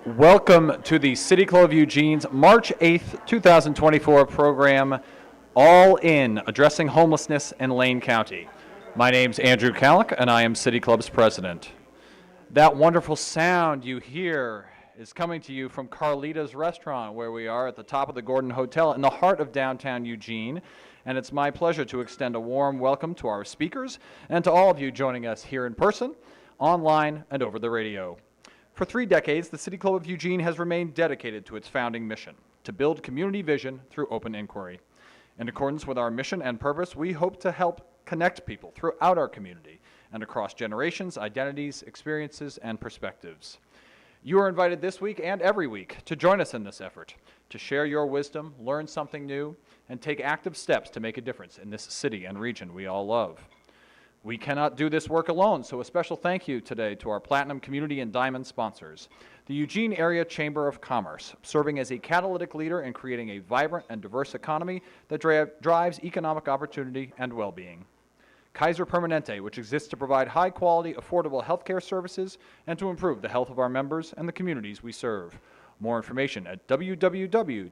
Welcome to the City Club of Eugene's March 8th, 2024 program, All In, addressing homelessness in Lane County. My name's Andrew Kallick, and I am City Club's president. That wonderful sound you hear is coming to you from Carlita's Restaurant, where we are at the top of the Gordon Hotel in the heart of downtown Eugene. And it's my pleasure to extend a warm welcome to our speakers and to all of you joining us here in person, online, and over the radio. For 3 decades, the City Club of Eugene has remained dedicated to its founding mission, to build community vision through open inquiry. In accordance with our mission and purpose, we hope to help connect people throughout our community and across generations, identities, experiences, and perspectives. You are invited this week and every week to join us in this effort, to share your wisdom, learn something new, and take active steps to make a difference in this city and region we all love. We cannot do this work alone, so a special thank you today to our Platinum Community and Diamond sponsors. The Eugene Area Chamber of Commerce, serving as a catalytic leader in creating a vibrant and diverse economy that drives economic opportunity and well-being. Kaiser Permanente, which exists to provide high-quality, affordable healthcare services and to improve the health of our members and the communities we serve. More information at www.kp.org.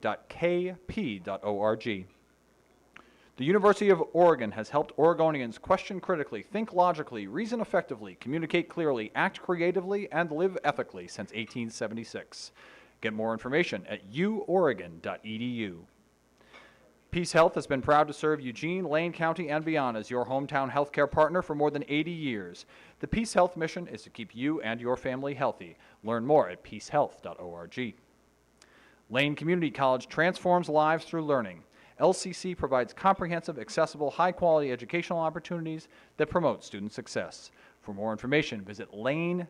The University of Oregon has helped Oregonians question critically, think logically, reason effectively, communicate clearly, act creatively, and live ethically since 1876. Get more information at uoregon.edu. Peace Health has been proud to serve Eugene, Lane County, and beyond as your hometown healthcare partner for more than 80 years. The Peace Health mission is to keep you and your family healthy. Learn more at peacehealth.org. Lane Community College transforms lives through learning. LCC provides comprehensive, accessible, high-quality educational opportunities that promote student success. For more information, visit lanecc.edu.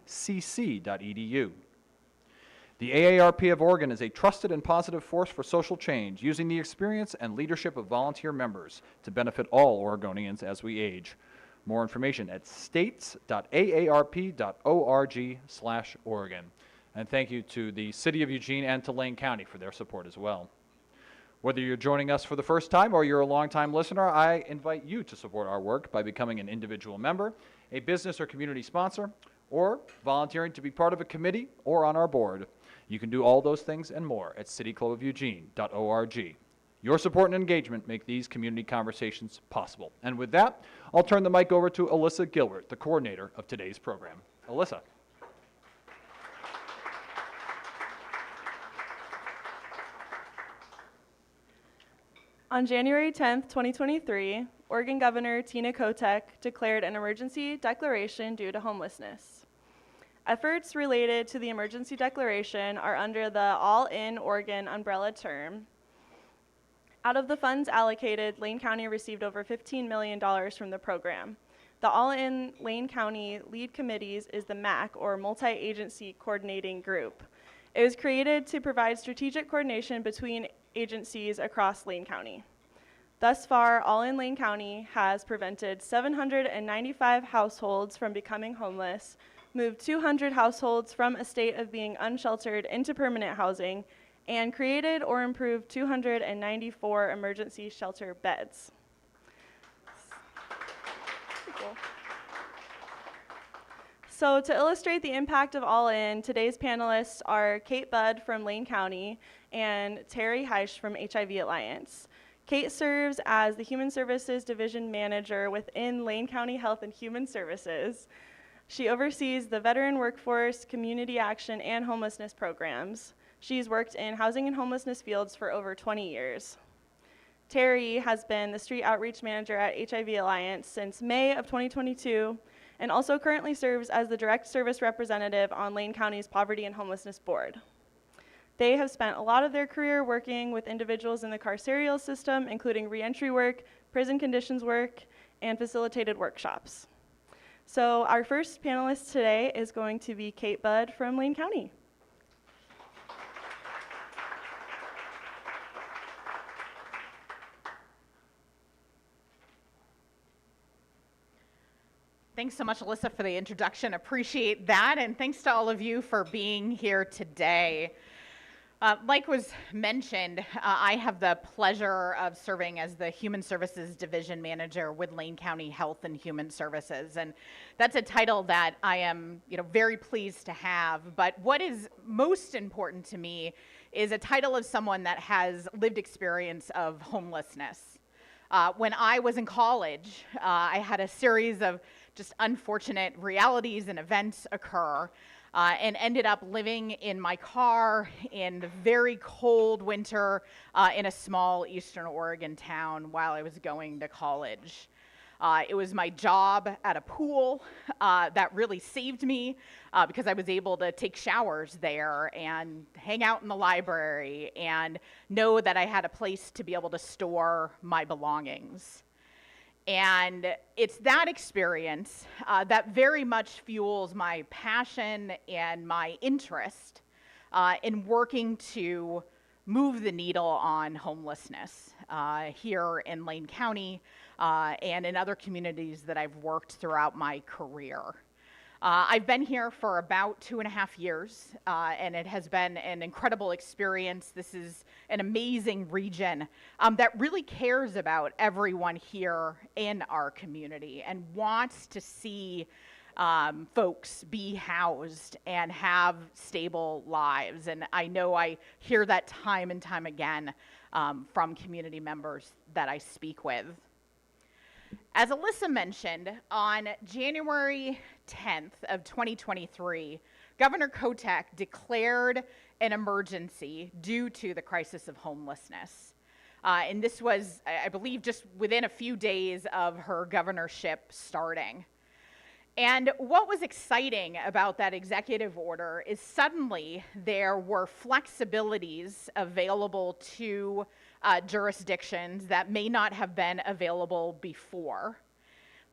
The AARP of Oregon is a trusted and positive force for social change, using the experience and leadership of volunteer members to benefit all Oregonians as we age. More information at states.aarp.org/Oregon. And thank you to the City of Eugene and to Lane County for their support as well. Whether you're joining us for the first time or you're a longtime listener, I invite you to support our work by becoming an individual member, a business or community sponsor, or volunteering to be part of a committee or on our board. You can do all those things and more at cityclubofueugene.org. Your support and engagement make these community conversations possible. And with that, I'll turn the mic over to Alyssa Gilbert, the coordinator of today's program. Alyssa. On January 10, 2023, Oregon Governor Tina Kotek declared an emergency declaration due to homelessness. Efforts related to the emergency declaration are under the All In Oregon umbrella term. Out of the funds allocated, Lane County received over $15 million from the program. The All In Lane County Lead Committees is the MAC, or Multi-Agency Coordinating Group. It was created to provide strategic coordination between agencies across Lane County. Thus far, All In Lane County has prevented 795 households from becoming homeless, moved 200 households from a state of being unsheltered into permanent housing, and created or improved 294 emergency shelter beds. Cool. So to illustrate the impact of All In, today's panelists are Kate Budd from Lane County and Terry Heisch from HIV Alliance. Kate serves as the Human Services Division Manager within Lane County Health and Human Services. She oversees the veteran workforce, community action, and homelessness programs. She's worked in housing and homelessness fields for over 20 years. Terry has been the Street Outreach Manager at HIV Alliance since May of 2022, and also currently serves as the Direct Service Representative on Lane County's Poverty and Homelessness Board. They have spent a lot of their career working with individuals in the carceral system, including reentry work, prison conditions work, and facilitated workshops. So our first panelist today is going to be Kate Budd from Lane County. Thanks so much, Alyssa, for the introduction. Appreciate that, and thanks to all of you for being here today. Like was mentioned, I have the pleasure of serving as the Human Services Division Manager with Lane County Health and Human Services, and that's a title that I am, very pleased to have. But what is most important to me is a title of someone that has lived experience of homelessness. When I was in college, I had a series of just unfortunate realities and events occur. And ended up living in my car in the very cold winter in a small Eastern Oregon town while I was going to college. It was my job at a pool that really saved me because I was able to take showers there and hang out in the library and know that I had a place to be able to store my belongings. And it's that experience that very much fuels my passion and my interest in working to move the needle on homelessness here in Lane County and in other communities that I've worked throughout my career. I've been here for about 2.5 years, and it has been an incredible experience. This is an amazing region that really cares about everyone here in our community and wants to see folks be housed and have stable lives. And I know I hear that time and time again from community members that I speak with. As Alyssa mentioned, on January 10th of 2023, Governor Kotek declared an emergency due to the crisis of homelessness. And this was, I believe, just within a few days of her governorship starting. And what was exciting about that executive order is suddenly there were flexibilities available to jurisdictions that may not have been available before.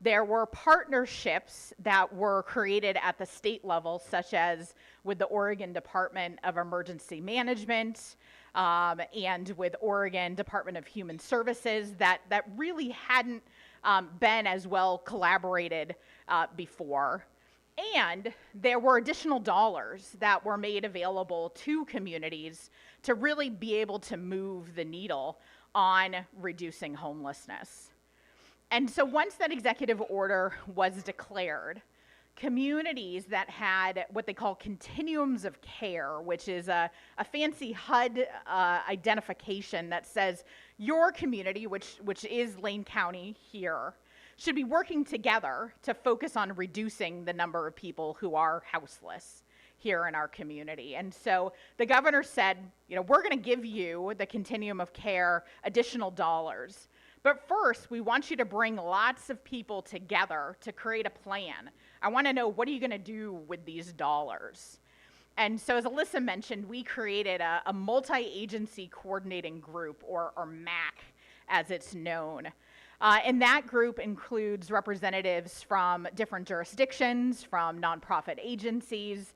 There were partnerships that were created at the state level, such as with the Oregon Department of Emergency Management and with Oregon Department of Human Services that really hadn't been as well collaborated before. And there were additional dollars that were made available to communities to really be able to move the needle on reducing homelessness. And so once that executive order was declared, communities that had what they call continuums of care, which is a fancy HUD identification that says your community, which is Lane County here, should be working together to focus on reducing the number of people who are houseless here in our community. And so the governor said, we're going to give you, the continuum of care, additional dollars. But first, we want you to bring lots of people together to create a plan. I want to know, what are you going to do with these dollars? And so as Alyssa mentioned, we created a multi-agency coordinating group, or MAC as it's known. And that group includes representatives from different jurisdictions, from nonprofit agencies,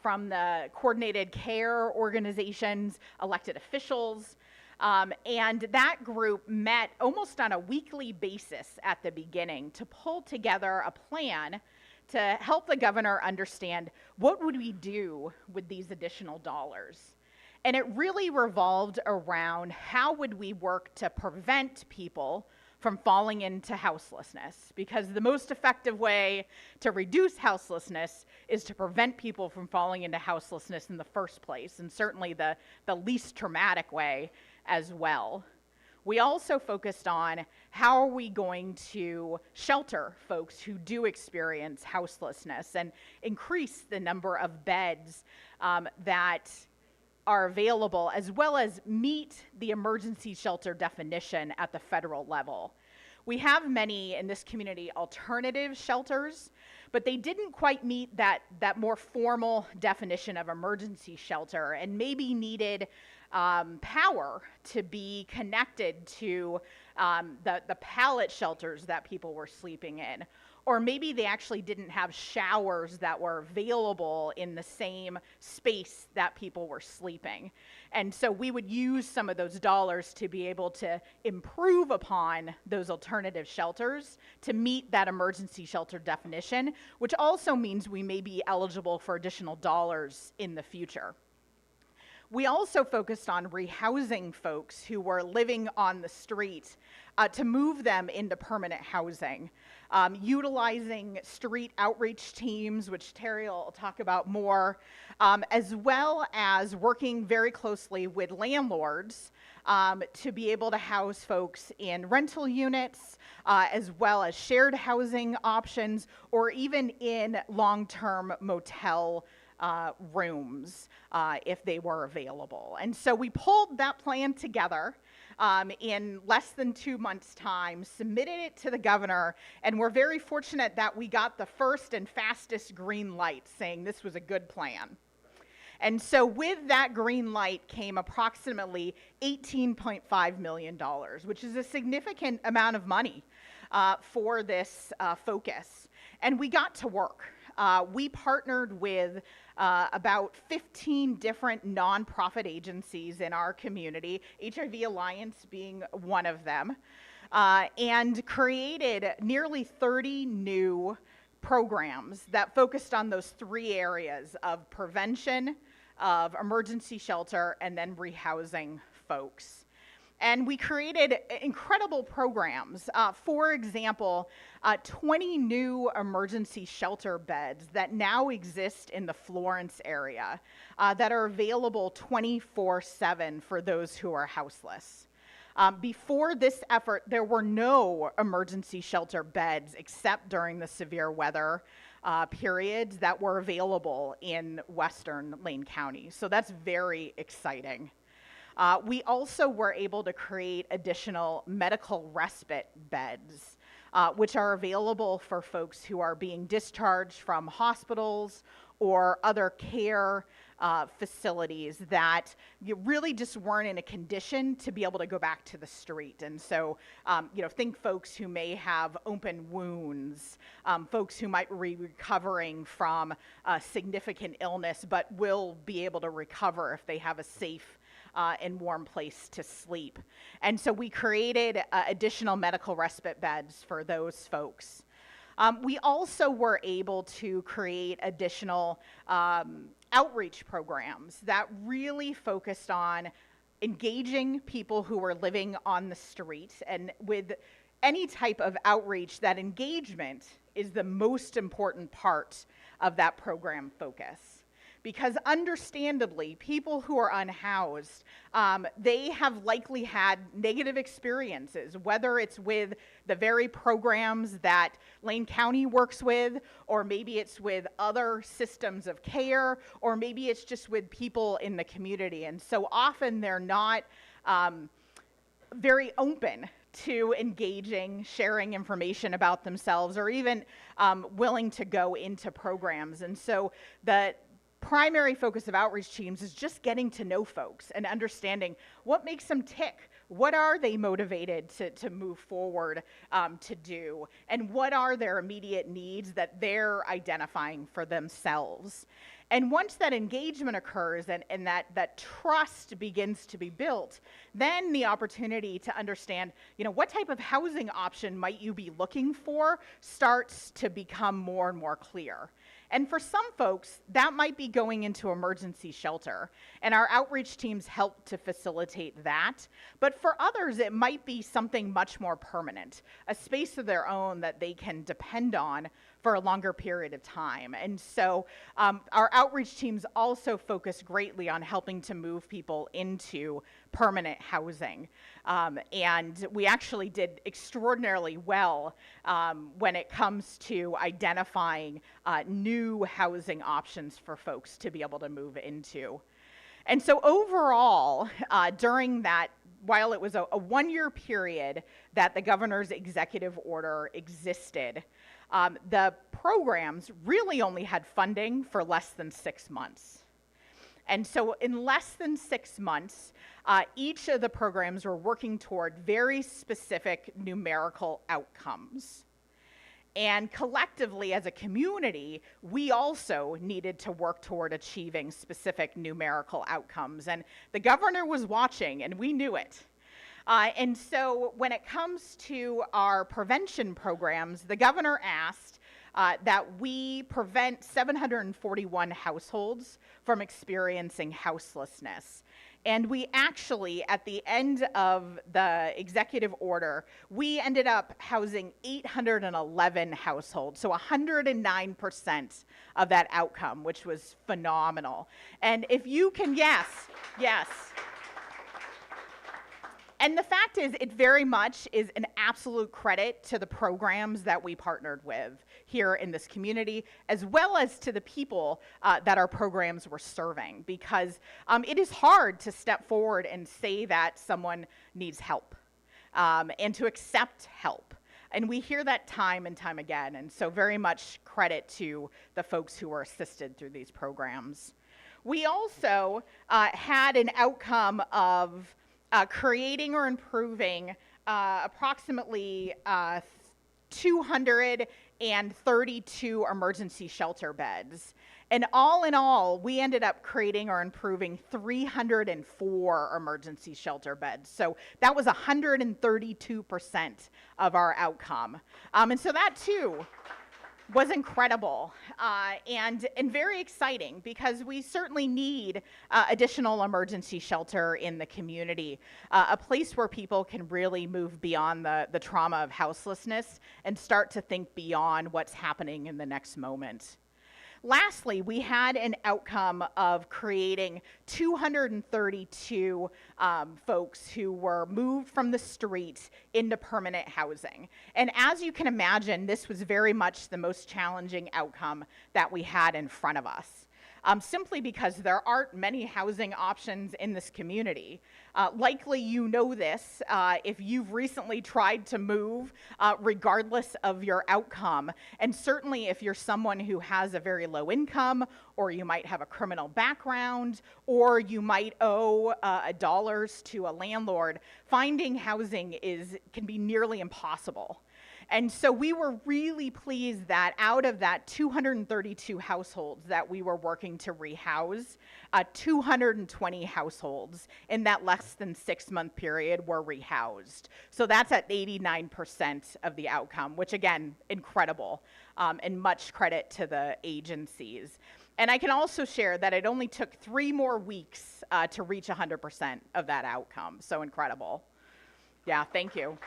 from the coordinated care organizations, elected officials. And that group met almost on a weekly basis at the beginning to pull together a plan to help the governor understand what would we do with these additional dollars. And it really revolved around how would we work to prevent people from falling into houselessness, because the most effective way to reduce houselessness is to prevent people from falling into houselessness in the first place, and certainly the least traumatic way as well. We also focused on how are we going to shelter folks who do experience houselessness and increase the number of beds that are available, as well as meet the emergency shelter definition at the federal level. We have many in this community alternative shelters, but they didn't quite meet that more formal definition of emergency shelter and maybe needed power to be connected to the pallet shelters that people were sleeping in. Or maybe they actually didn't have showers that were available in the same space that people were sleeping. And so we would use some of those dollars to be able to improve upon those alternative shelters to meet that emergency shelter definition, which also means we may be eligible for additional dollars in the future. We also focused on rehousing folks who were living on the street to move them into permanent housing, utilizing street outreach teams, which Terry will talk about more, as well as working very closely with landlords to be able to house folks in rental units, as well as shared housing options, or even in long-term motel rooms if they were available. And so we pulled that plan together in less than 2 months' time, submitted it to the governor, and we're very fortunate that we got the first and fastest green light saying this was a good plan. And so with that green light came approximately $18.5 million, which is a significant amount of money for this focus. And we got to work. We partnered with about 15 different nonprofit agencies in our community, HIV Alliance being one of them, and created nearly 30 new programs that focused on those 3 areas of prevention, of emergency shelter, and then rehousing folks. And we created incredible programs. For example, 20 new emergency shelter beds that now exist in the Florence area that are available 24/7 for those who are houseless. Before this effort, there were no emergency shelter beds except during the severe weather periods that were available in Western Lane County. So that's very exciting. We also were able to create additional medical respite beds, which are available for folks who are being discharged from hospitals or other care facilities that you really just weren't in a condition to be able to go back to the street. And so, think folks who may have open wounds, folks who might be recovering from significant illness, but will be able to recover if they have a safe and warm place to sleep. And so we created additional medical respite beds for those folks. We also were able to create additional outreach programs that really focused on engaging people who were living on the street. And with any type of outreach, that engagement is the most important part of that program focus. Because understandably, people who are unhoused, they have likely had negative experiences, whether it's with the very programs that Lane County works with, or maybe it's with other systems of care, or maybe it's just with people in the community. And so often they're not very open to engaging, sharing information about themselves, or even willing to go into programs. And so the primary focus of outreach teams is just getting to know folks and understanding what makes them tick. What are they motivated to move forward to do? And what are their immediate needs that they're identifying for themselves? And once that engagement occurs and that trust begins to be built, then the opportunity to understand, what type of housing option might you be looking for starts to become more and more clear. And for some folks, that might be going into emergency shelter, and our outreach teams help to facilitate that. But for others, it might be something much more permanent, a space of their own that they can depend on for a longer period of time. And so our outreach teams also focus greatly on helping to move people into permanent housing. And we actually did extraordinarily well when it comes to identifying new housing options for folks to be able to move into. And so overall, during that, while it was a 1-year period that the governor's executive order existed, the programs really only had funding for less than 6 months. And so in less than 6 months, each of the programs were working toward very specific numerical outcomes. And collectively, as a community, we also needed to work toward achieving specific numerical outcomes. And the governor was watching, and we knew it. And so when it comes to our prevention programs, the governor asked that we prevent 741 households from experiencing houselessness. And we actually, at the end of the executive order, we ended up housing 811 households, so 109% of that outcome, which was phenomenal. And if you can, yes. And the fact is, it very much is an absolute credit to the programs that we partnered with here in this community, as well as to the people that our programs were serving, because it is hard to step forward and say that someone needs help and to accept help. And we hear that time and time again, and so very much credit to the folks who were assisted through these programs. We also had an outcome of creating or improving approximately 232 emergency shelter beds. And all in all, we ended up creating or improving 304 emergency shelter beds. So that was 132% of our outcome. And so that too was incredible and very exciting, because we certainly need additional emergency shelter in the community, a place where people can really move beyond the trauma of houselessness and start to think beyond what's happening in the next moment. Lastly, we had an outcome of creating 232 folks who were moved from the street into permanent housing. And as you can imagine, this was very much the most challenging outcome that we had in front of us. Simply because there aren't many housing options in this community. Likely you know this if you've recently tried to move, regardless of your outcome. And certainly if you're someone who has a very low income, or you might have a criminal background, or you might owe dollars to a landlord, finding housing can be nearly impossible. And so we were really pleased that out of that 232 households that we were working to rehouse, 220 households in that less than 6-month period were rehoused. So that's at 89% of the outcome, which again, incredible, and much credit to the agencies. And I can also share that it only took 3 more weeks to reach 100% of that outcome. So incredible. Yeah, thank you.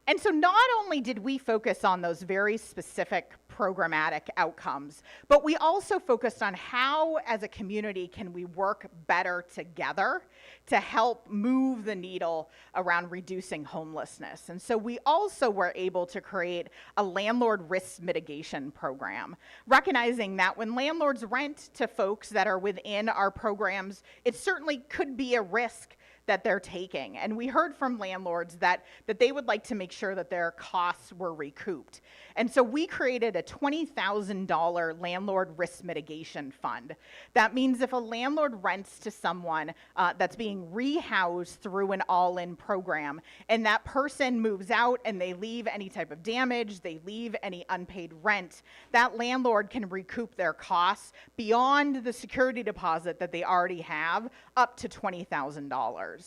And so not only did we focus on those very specific programmatic outcomes, but we also focused on how, as a community, can we work better together to help move the needle around reducing homelessness. And so we also were able to create a landlord risk mitigation program, recognizing that when landlords rent to folks that are within our programs, it certainly could be a risk that they're taking. And we heard from landlords that they would like to make sure that their costs were recouped. And so we created a $20,000 landlord risk mitigation fund. That means if a landlord rents to someone that's being rehoused through an all-in program, and that person moves out and they leave any type of damage, they leave any unpaid rent, that landlord can recoup their costs beyond the security deposit that they already have, up to $20,000.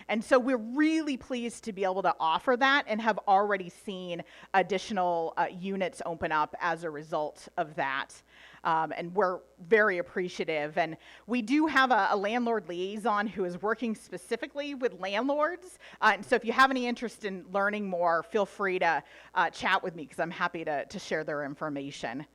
And so we're really pleased to be able to offer that and have already seen additional units open up as a result of that. And we're very appreciative. And we do have a landlord liaison who is working specifically with landlords. And so if you have any interest in learning more, feel free to chat with me, because I'm happy to share their information.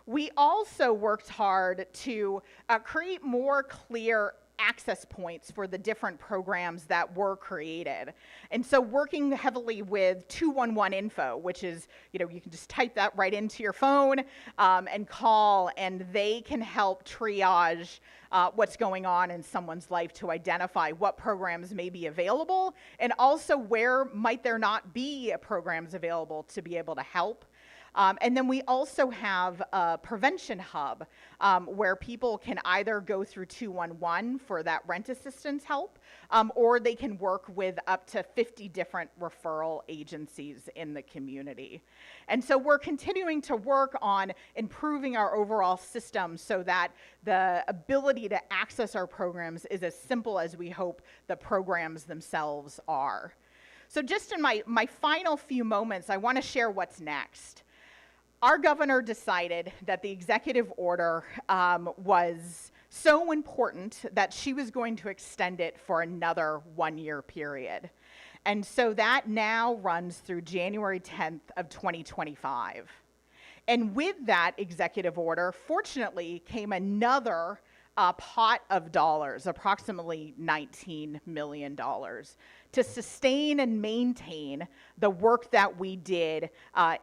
We also worked hard to create more clear access points for the different programs that were created. And so working heavily with 211 info, which is, you can just type that right into your phone and call, and they can help triage what's going on in someone's life to identify what programs may be available, and also where might there not be programs available to be able to help. And then we also have a prevention hub where people can either go through 211 for that rent assistance help, or they can work with up to 50 different referral agencies in the community. And so we're continuing to work on improving our overall system so that the ability to access our programs is as simple as we hope the programs themselves are. So just in my final few moments, I want to share what's next. Our governor decided that the executive order was so important that she was going to extend it for another 1-year period. And so that now runs through January 10th of 2025. And with that executive order, fortunately, came another pot of dollars, approximately $19 million, to sustain and maintain the work that we did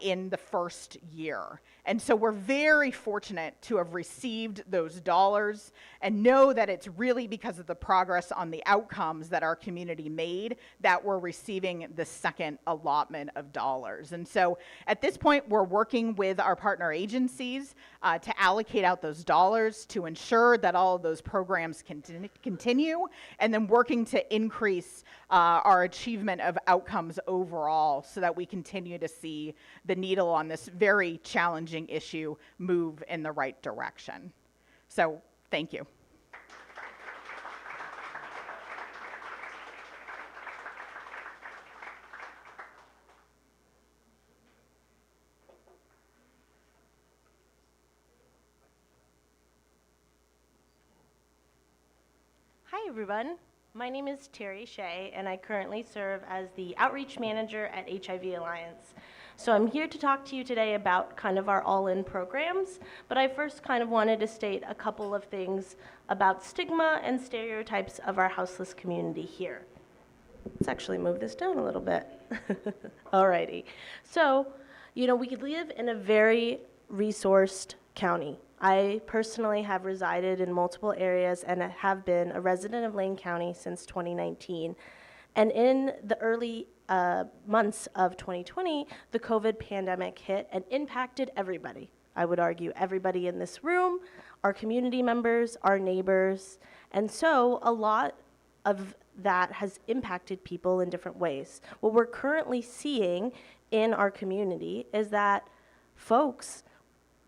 in the first year. And so we're very fortunate to have received those dollars and know that it's really because of the progress on the outcomes that our community made that we're receiving the second allotment of dollars. And so at this point, we're working with our partner agencies to allocate out those dollars to ensure that all of those programs continue, and then working to increase our achievement of outcomes overall so that we continue to see the needle on this very challenging issue move in the right direction. So, thank you. Hi everyone, my name is Terry Shea and I currently serve as the Outreach Manager at HIV Alliance. So I'm here to talk to you today about kind of our all-in programs, but I first kind of wanted to state a couple of things about stigma and stereotypes of our houseless community here. Let's actually move this down a little bit. Alrighty, so we live in a very resourced county. I personally have resided in multiple areas and have been a resident of Lane County since 2019. And in the early months of 2020, the COVID pandemic hit and impacted everybody. I would argue everybody in this room, our community members, our neighbors. And so a lot of that has impacted people in different ways. What we're currently seeing in our community is that folks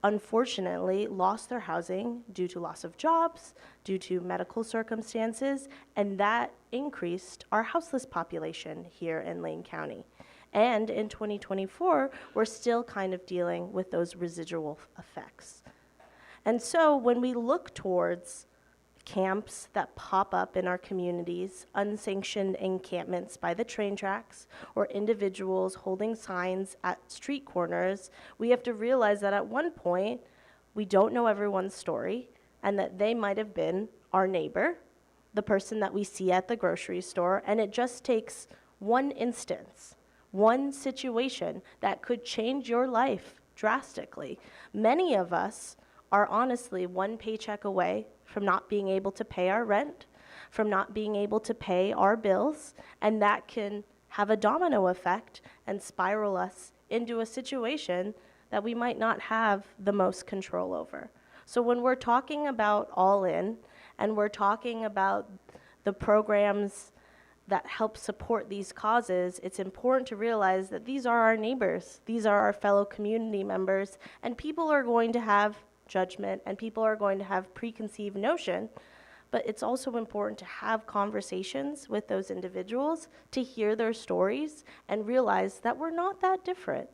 unfortunately lost their housing due to loss of jobs, due to medical circumstances, and that increased our houseless population here in Lane County. And in 2024, we're still kind of dealing with those residual effects. And so when we look towards camps that pop up in our communities, unsanctioned encampments by the train tracks, or individuals holding signs at street corners, we have to realize that at one point, we don't know everyone's story, and that they might have been our neighbor, the person that we see at the grocery store, and it just takes one instance, one situation that could change your life drastically. Many of us are honestly one paycheck away from not being able to pay our rent, from not being able to pay our bills, and that can have a domino effect and spiral us into a situation that we might not have the most control over. So when we're talking about all in, and we're talking about the programs that help support these causes, it's important to realize that these are our neighbors, these are our fellow community members, and people are going to have judgment, and people are going to have preconceived notion, but it's also important to have conversations with those individuals, to hear their stories, and realize that we're not that different,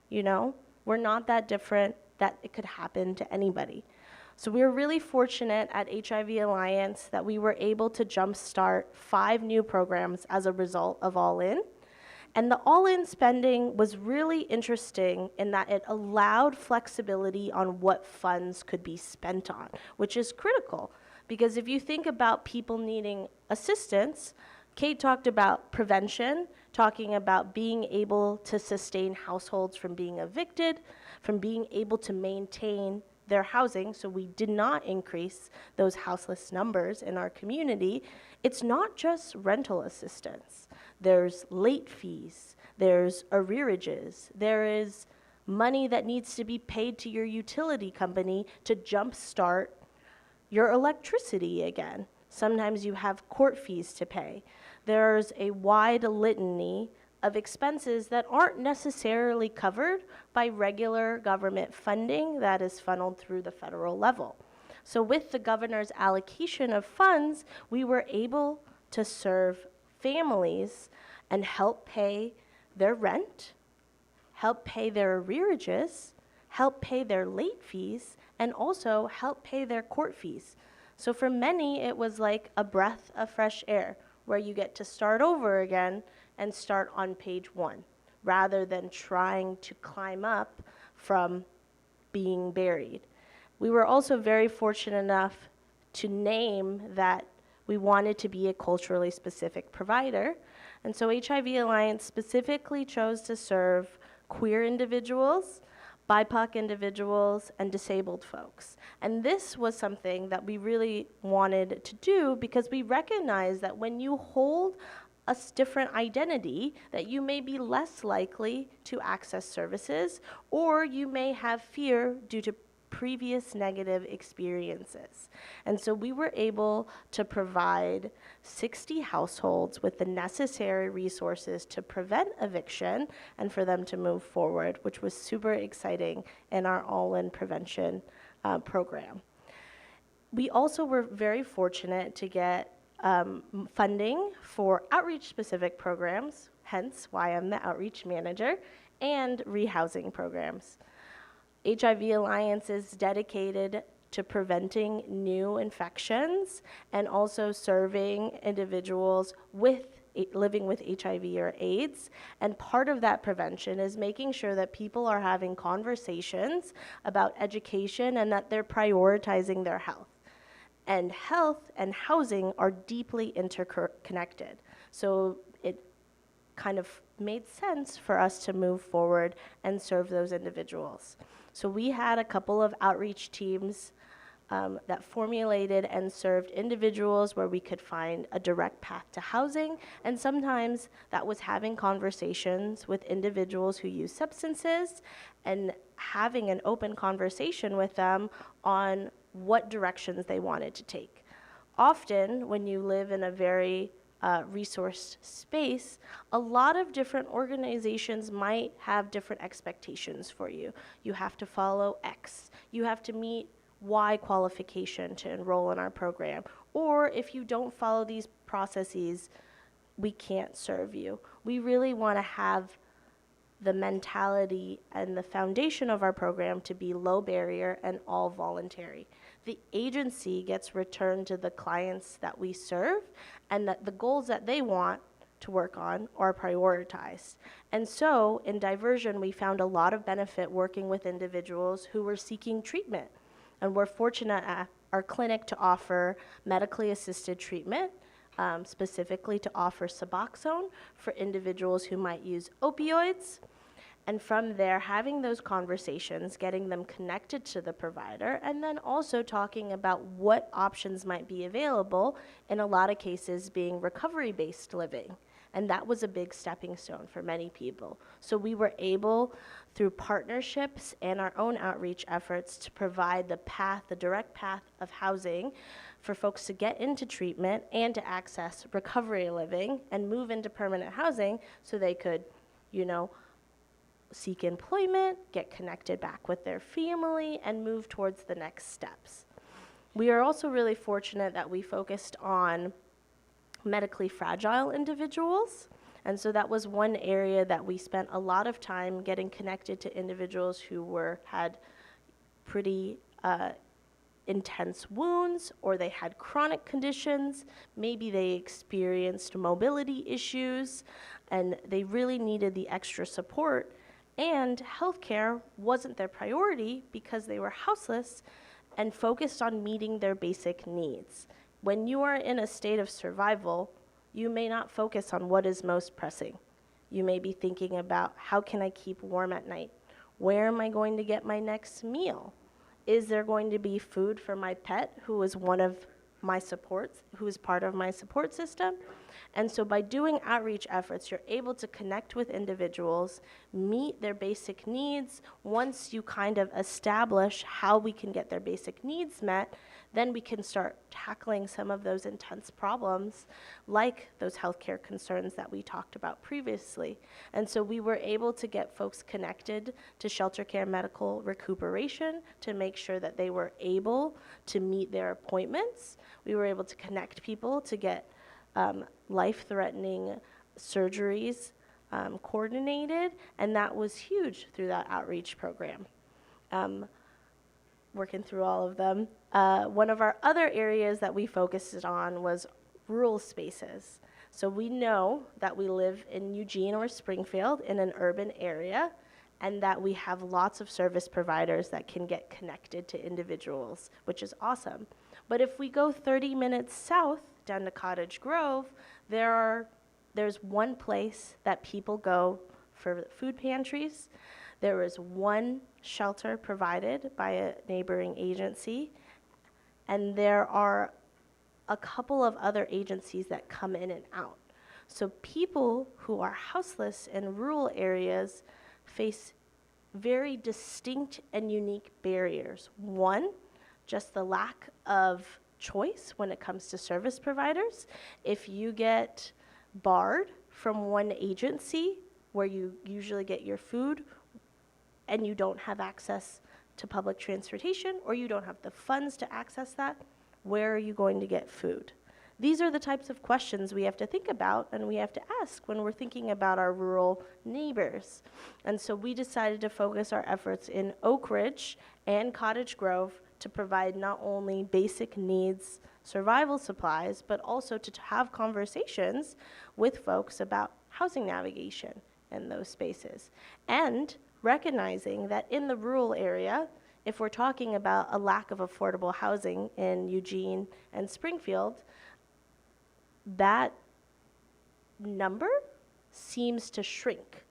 We're not that different, that it could happen to anybody. So we're really fortunate at HIV Alliance that we were able to jumpstart 5 new programs as a result of All In. And the all-in spending was really interesting in that it allowed flexibility on what funds could be spent on, which is critical. Because if you think about people needing assistance, Kate talked about prevention, talking about being able to sustain households from being evicted, from being able to maintain their housing, so we did not increase those houseless numbers in our community. It's not just rental assistance. There's late fees, there's arrearages, there is money that needs to be paid to your utility company to jumpstart your electricity again. Sometimes you have court fees to pay. There's a wide litany of expenses that aren't necessarily covered by regular government funding that is funneled through the federal level. So with the governor's allocation of funds, we were able to serve families and help pay their rent, help pay their arrearages, help pay their late fees, and also help pay their court fees. So for many, it was like a breath of fresh air where you get to start over again and start on page one, rather than trying to climb up from being buried. We were also very fortunate enough to name that we wanted to be a culturally specific provider. And so HIV Alliance specifically chose to serve queer individuals, BIPOC individuals, and disabled folks. And this was something that we really wanted to do because we recognize that when you hold a different identity, that you may be less likely to access services, or you may have fear due to previous negative experiences. And so we were able to provide 60 households with the necessary resources to prevent eviction and for them to move forward, which was super exciting in our all-in prevention program. We also were very fortunate to get funding for outreach-specific programs, hence why I'm the outreach manager, and rehousing programs. HIV Alliance is dedicated to preventing new infections and also serving individuals living with HIV or AIDS. And part of that prevention is making sure that people are having conversations about education and that they're prioritizing their health. And health and housing are deeply interconnected. So it kind of made sense for us to move forward and serve those individuals. So we had a couple of outreach teams that formulated and served individuals where we could find a direct path to housing, and sometimes that was having conversations with individuals who use substances and having an open conversation with them on what directions they wanted to take. Often, when you live in a very resource space, a lot of different organizations might have different expectations for you. You have to follow X. You have to meet Y qualification to enroll in our program. Or if you don't follow these processes, we can't serve you. We really want to have the mentality and the foundation of our program to be low barrier and all voluntary. The agency gets returned to the clients that we serve, and that the goals that they want to work on are prioritized. And so in diversion, we found a lot of benefit working with individuals who were seeking treatment. And we're fortunate at our clinic to offer medically assisted treatment, specifically to offer Suboxone for individuals who might use opioids. And from there, having those conversations, getting them connected to the provider, and then also talking about what options might be available, in a lot of cases being recovery-based living. And that was a big stepping stone for many people. So we were able, through partnerships and our own outreach efforts, to provide the path, the direct path of housing for folks to get into treatment and to access recovery living and move into permanent housing so they could, seek employment, get connected back with their family, and move towards the next steps. We are also really fortunate that we focused on medically fragile individuals, and so that was one area that we spent a lot of time getting connected to individuals who had pretty intense wounds, or they had chronic conditions, maybe they experienced mobility issues, and they really needed the extra support. And healthcare wasn't their priority because they were houseless and focused on meeting their basic needs. When you are in a state of survival, you may not focus on what is most pressing. You may be thinking about, how can I keep warm at night? Where am I going to get my next meal? Is there going to be food for my pet, who is one of my supports, who is part of my support system? And so by doing outreach efforts, you're able to connect with individuals, meet their basic needs. Once you kind of establish how we can get their basic needs met, then we can start tackling some of those intense problems, like those healthcare concerns that we talked about previously. And so we were able to get folks connected to shelter care medical recuperation to make sure that they were able to meet their appointments. We were able to connect people to get life-threatening surgeries coordinated, and that was huge through that outreach program. Working through all of them. One of our other areas that we focused on was rural spaces. So we know that we live in Eugene or Springfield in an urban area, and that we have lots of service providers that can get connected to individuals, which is awesome. But if we go 30 minutes south down to Cottage Grove, there's one place that people go for food pantries. There is one shelter provided by a neighboring agency, and there are a couple of other agencies that come in and out. So people who are houseless in rural areas face very distinct and unique barriers. One, just the lack of choice when it comes to service providers. If you get barred from one agency where you usually get your food and you don't have access to public transportation, or you don't have the funds to access that, where are you going to get food? These are the types of questions we have to think about and we have to ask when we're thinking about our rural neighbors. And so we decided to focus our efforts in Oak Ridge and Cottage Grove to provide not only basic needs survival supplies, but also to have conversations with folks about housing navigation in those spaces. And recognizing that in the rural area, if we're talking about a lack of affordable housing in Eugene and Springfield, that number seems to shrink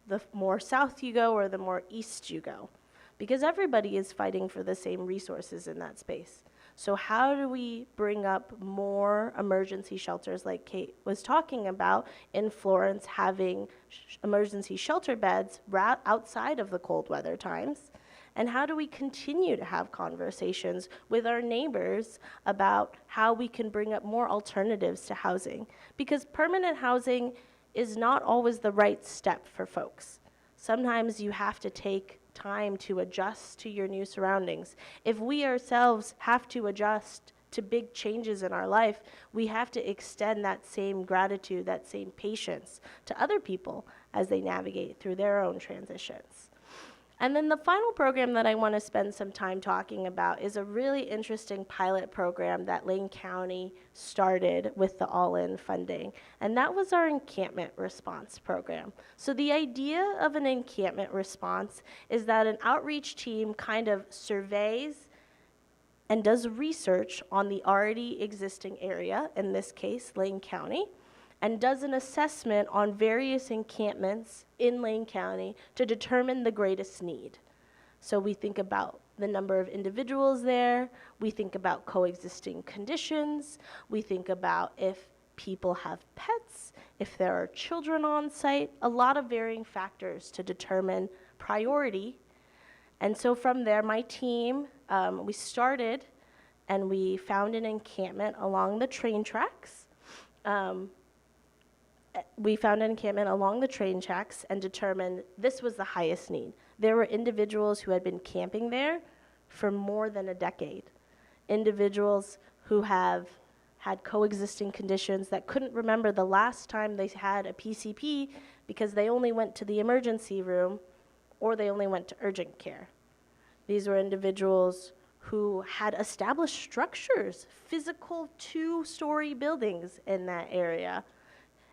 the more south you go or the more east you go, because everybody is fighting for the same resources in that space. So how do we bring up more emergency shelters like Kate was talking about in Florence, having emergency shelter beds outside of the cold weather times? And how do we continue to have conversations with our neighbors about how we can bring up more alternatives to housing? Because permanent housing is not always the right step for folks. Sometimes you have to take time to adjust to your new surroundings. If we ourselves have to adjust to big changes in our life, we have to extend that same gratitude, that same patience to other people as they navigate through their own transitions. And then the final program that I want to spend some time talking about is a really interesting pilot program that Lane County started with the all-in funding, and that was our encampment response program. So the idea of an encampment response is that an outreach team kind of surveys and does research on the already existing area, in this case, Lane County, and does an assessment on various encampments in Lane County to determine the greatest need. So we think about the number of individuals there, we think about coexisting conditions, we think about if people have pets, if there are children on site, a lot of varying factors to determine priority. And so from there, my team, we started and we found an encampment along the train tracks. We found an encampment along the train tracks and determined this was the highest need. There were individuals who had been camping there for more than a decade. Individuals who have had coexisting conditions that couldn't remember the last time they had a PCP because they only went to the emergency room or they only went to urgent care. These were individuals who had established structures, physical 2-story buildings in that area,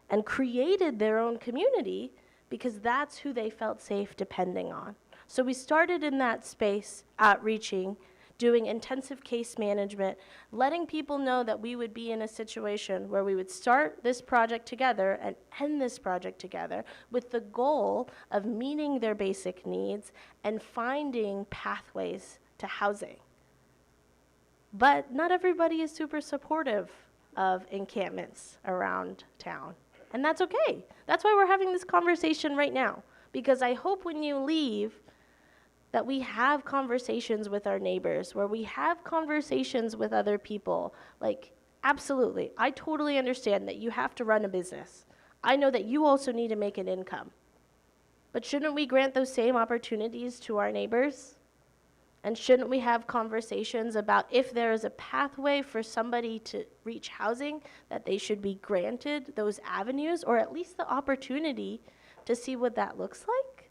and created their own community because that's who they felt safe depending on. So we started in that space, outreaching, doing intensive case management, letting people know that we would be in a situation where we would start this project together and end this project together with the goal of meeting their basic needs and finding pathways to housing. But not everybody is super supportive of encampments around town. And that's okay. That's why we're having this conversation right now. Because I hope when you leave that we have conversations with our neighbors, where we have conversations with other people. Like, absolutely, I totally understand that you have to run a business. I know that you also need to make an income. But shouldn't we grant those same opportunities to our neighbors? And shouldn't we have conversations about if there is a pathway for somebody to reach housing, that they should be granted those avenues, or at least the opportunity to see what that looks like?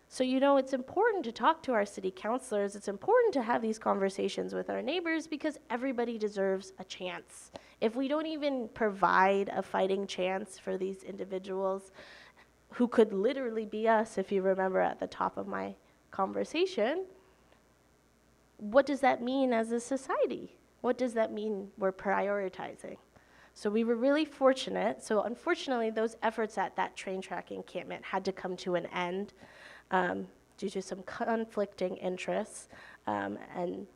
So, it's important to talk to our city councilors. It's important to have these conversations with our neighbors because everybody deserves a chance. If we don't even provide a fighting chance for these individuals, who could literally be us, if you remember at the top of my conversation, what does that mean as a society? What does that mean we're prioritizing? So we were really fortunate. So unfortunately, those efforts at that train track encampment had to come to an end due to some conflicting interests and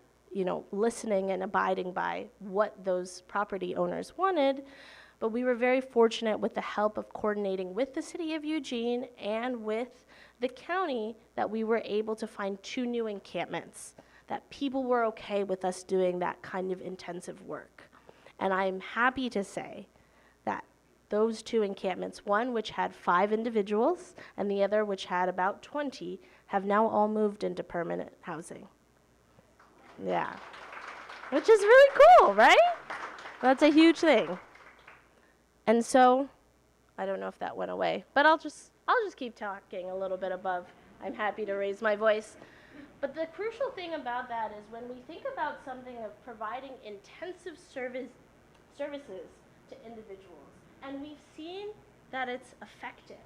listening and abiding by what those property owners wanted. But we were very fortunate with the help of coordinating with the city of Eugene and with the county that we were able to find 2 new encampments, that people were okay with us doing that kind of intensive work. And I'm happy to say that those 2 encampments, one which had 5 individuals and the other which had about 20, have now all moved into permanent housing. Yeah. Which is really cool, right? That's a huge thing. And so, I don't know if that went away, but I'll just keep talking a little bit above. I'm happy to raise my voice. But the crucial thing about that is when we think about something of providing intensive services to individuals, and we've seen that it's effective,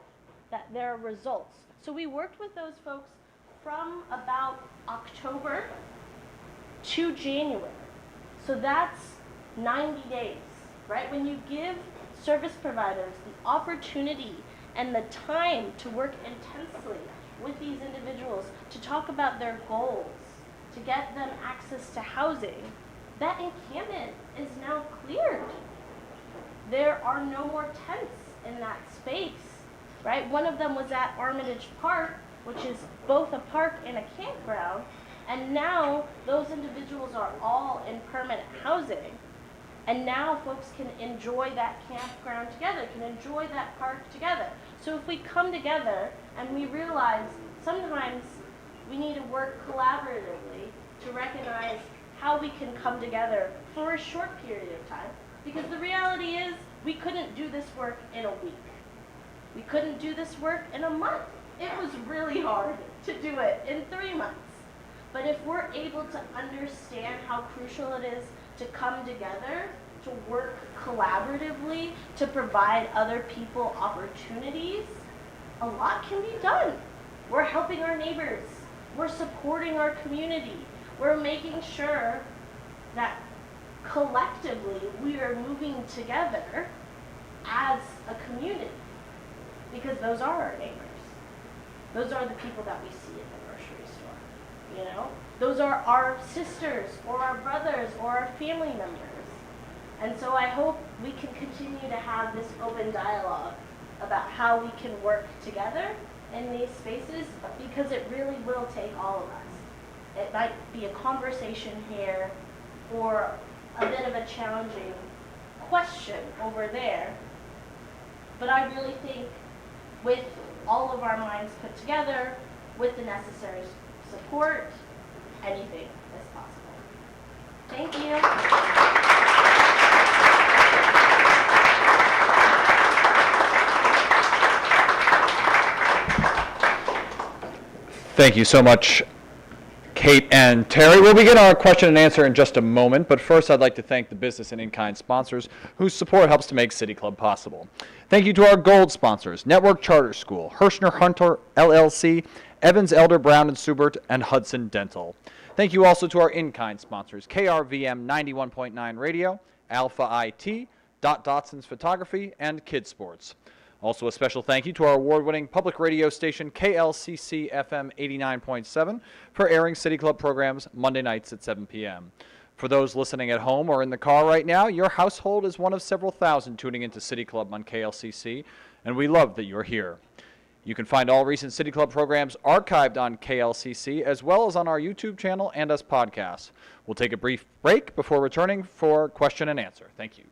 that there are results. So we worked with those folks from about October to January. So that's 90 days, right? When you give service providers the opportunity and the time to work intensely with these individuals, to talk about their goals, to get them access to housing, that encampment is now cleared. There are no more tents in that space, right? One of them was at Armitage Park, which is both a park and a campground, and now those individuals are all in permanent housing. And now folks can enjoy that campground together, can enjoy that park together. So if we come together and we realize sometimes we need to work collaboratively to recognize how we can come together for a short period of time, because the reality is we couldn't do this work in a week. We couldn't do this work in a month. It was really hard to do it in 3 months. But if we're able to understand how crucial it is to come together, to work collaboratively, to provide other people opportunities, a lot can be done. We're helping our neighbors. We're supporting our community. We're making sure that collectively we are moving together as a community, because those are our neighbors. Those are the people that we see in the grocery store, Those are our sisters or our brothers or our family members. And so I hope we can continue to have this open dialogue about how we can work together in these spaces, because it really will take all of us. It might be a conversation here or a bit of a challenging question over there, but I really think with all of our minds put together, with the necessary support, anything is possible. Thank you. Thank you so much, Kate and Terry. We'll begin our question and answer in just a moment, but first I'd like to thank the business and in-kind sponsors whose support helps to make City Club possible. Thank you to our gold sponsors, Network Charter School, Hirschner Hunter LLC, Evans Elder Brown and Subert, and Hudson Dental. Thank you also to our in-kind sponsors, KRVM 91.9 Radio, Alpha IT, Dotson's Photography, and Kids Sports. Also a special thank you to our award-winning public radio station KLCC FM 89.7 for airing City Club programs Monday nights at 7 p.m. For those listening at home or in the car right now, your household is one of several thousand tuning into City Club on KLCC, and we love that you're here. You can find all recent City Club programs archived on KLCC as well as on our YouTube channel and as podcasts. We'll take a brief break before returning for question and answer. Thank you.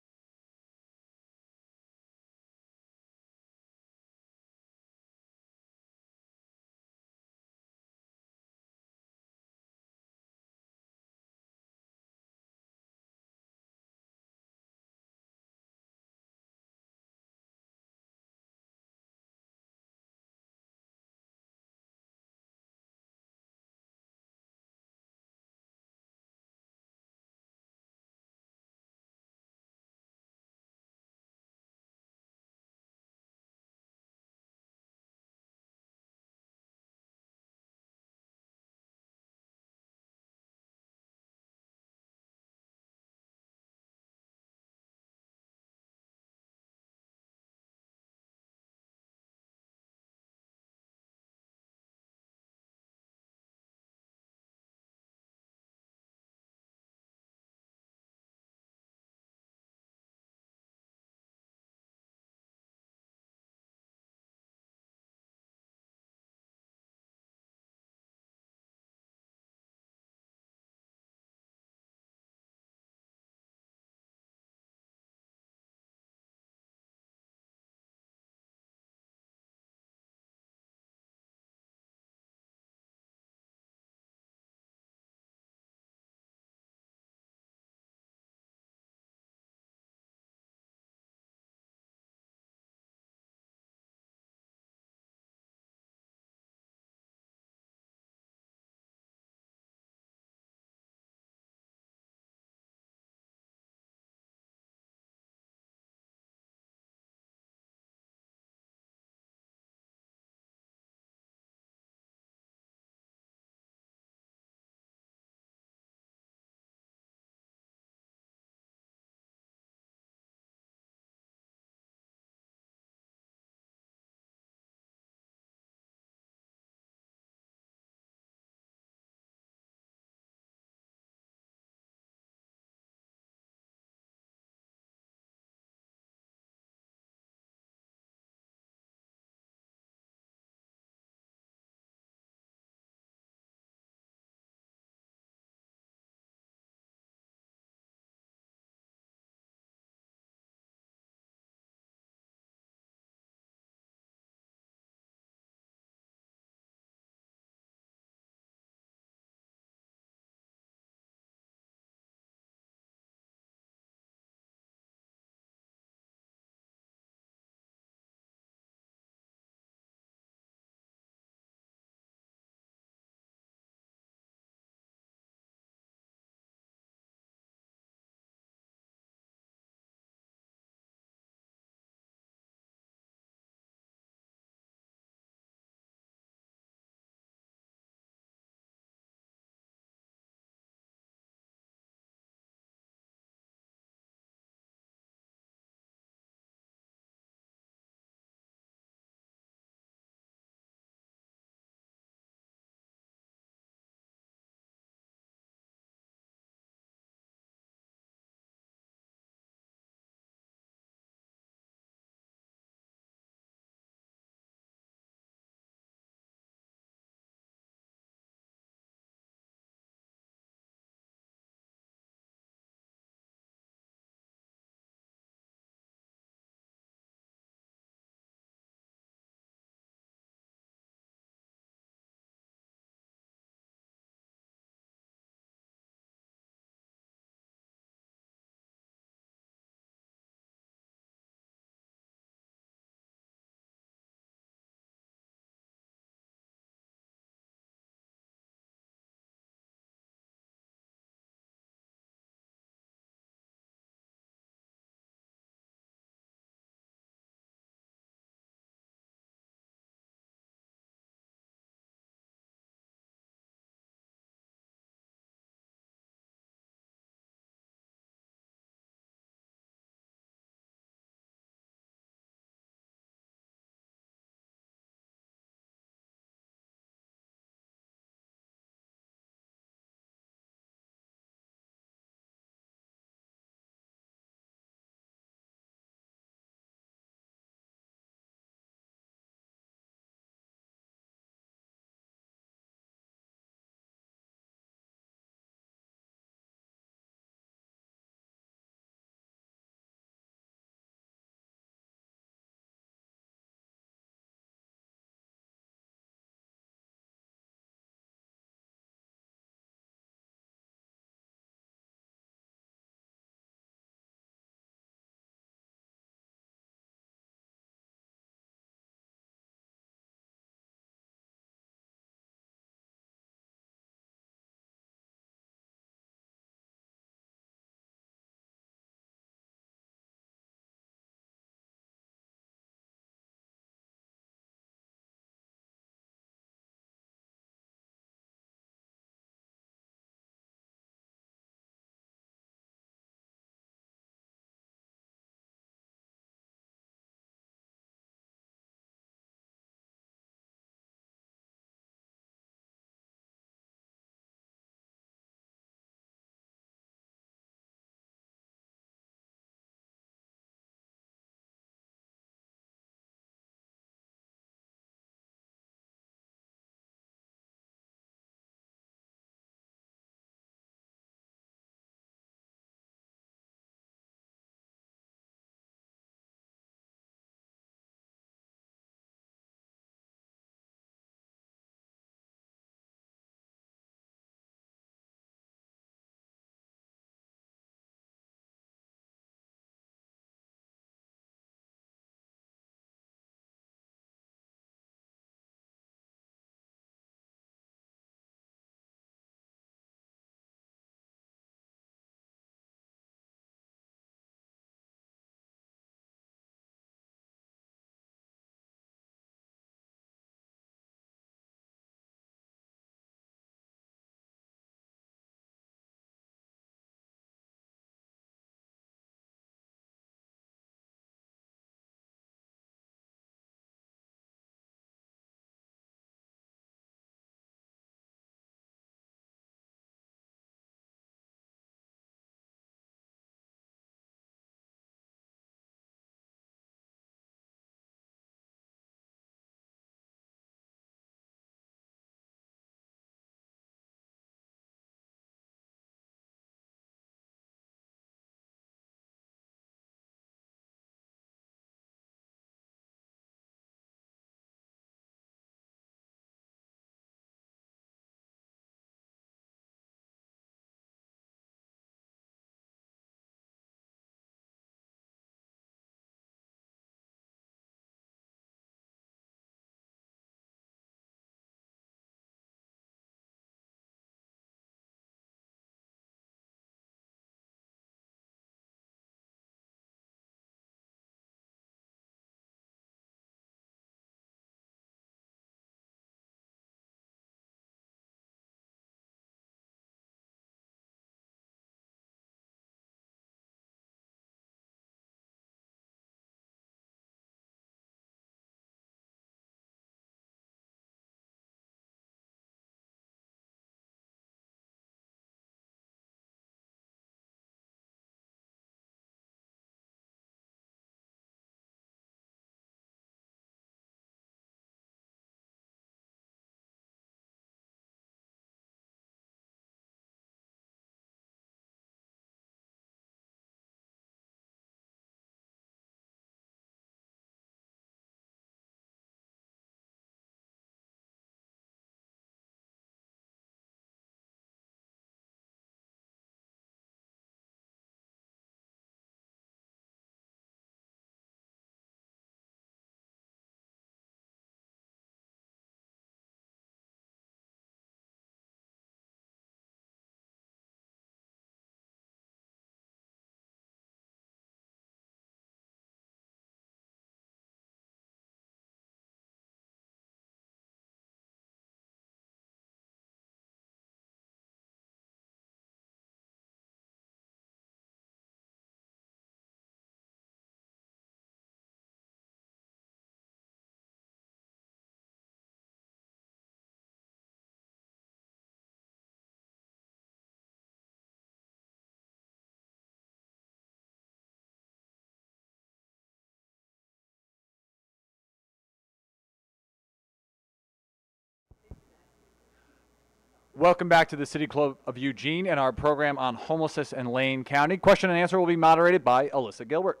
Welcome back to the City Club of Eugene and our program on homelessness in Lane County. Question and answer will be moderated by Alyssa Gilbert.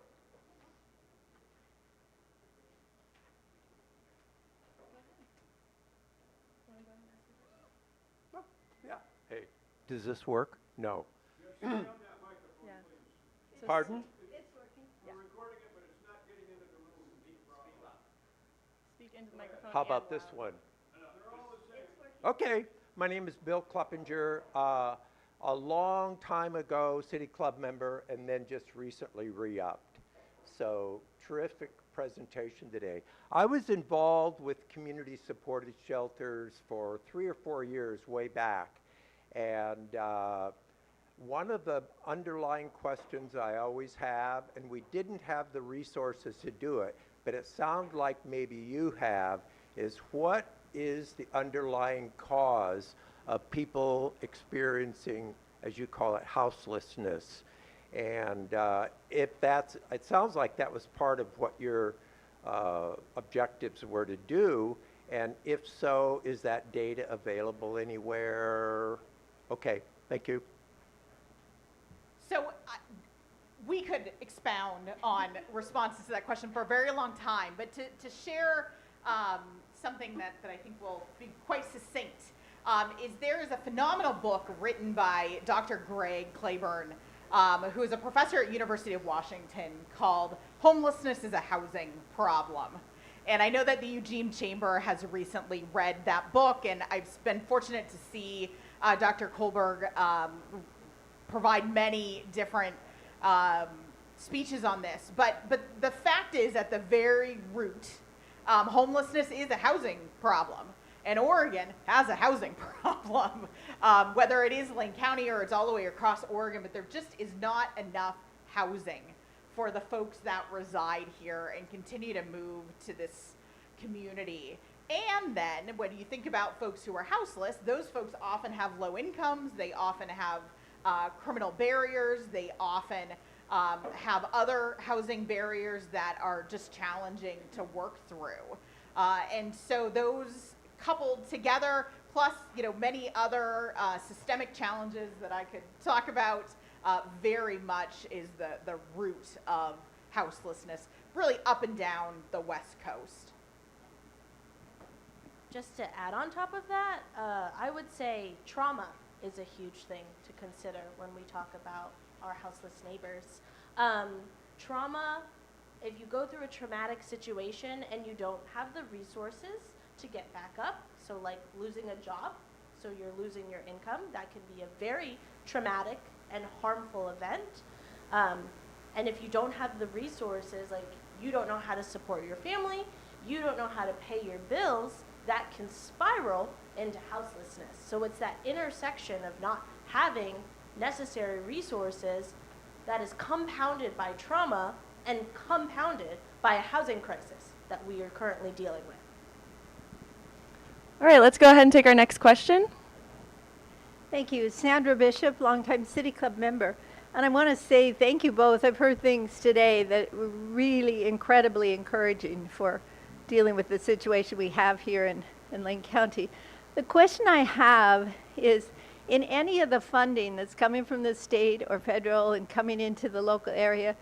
Yeah. Hey, does this work? No. Yeah. Pardon? Speak into the microphone. How about this one? Okay. My name is Bill Kluppinger. A long time ago, City Club member, and then just recently re-upped. So terrific presentation today. I was involved with community-supported shelters for 3 or 4 years way back. And one of the underlying questions I always have, and we didn't have the resources to do it, but it sounds like maybe you have, is what is the underlying cause of people experiencing, as you call it, houselessness? And if that's, it sounds like that was part of what your objectives were to do. And if so, is that data available anywhere? Okay, thank you. So we could expound on responses to that question for a very long time, but to share something that I think will be quite succinct is there is a phenomenal book written by Dr. Greg Claiborne, who is a professor at University of Washington, called Homelessness is a Housing Problem. And I know that the Eugene Chamber has recently read that book, and I've been fortunate to see Dr. Kohlberg provide many different speeches on this. But the fact is, at the very root, homelessness is a housing problem. And Oregon has a housing problem, whether it is Lane County or it's all the way across Oregon, but there just is not enough housing for the folks that reside here and continue to move to this community. And then when you think about folks who are houseless, those folks often have low incomes, they often have criminal barriers, they often have other housing barriers that are just challenging to work through. And so those coupled together, plus many other systemic challenges that I could talk about, very much is the root of houselessness, really up and down the West Coast. Just to add on top of that, I would say trauma is a huge thing to consider when we talk about our houseless neighbors. Trauma, if you go through a traumatic situation and you don't have the resources to get back up, so like losing a job, so you're losing your income, that can be a very traumatic and harmful event. And if you don't have the resources, like you don't know how to support your family, you don't know how to pay your bills, that can spiral into houselessness. So it's that intersection of not having necessary resources that is compounded by trauma and compounded by a housing crisis that we are currently dealing with. All right, let's go ahead and take our next question. Thank you. Sandra Bishop, longtime City Club member. And I want to say thank you both. I've heard things today that were really incredibly encouraging for dealing with the situation we have here in Lane County. The question I have is, in any of the funding that's coming from the state or federal and coming into the local area,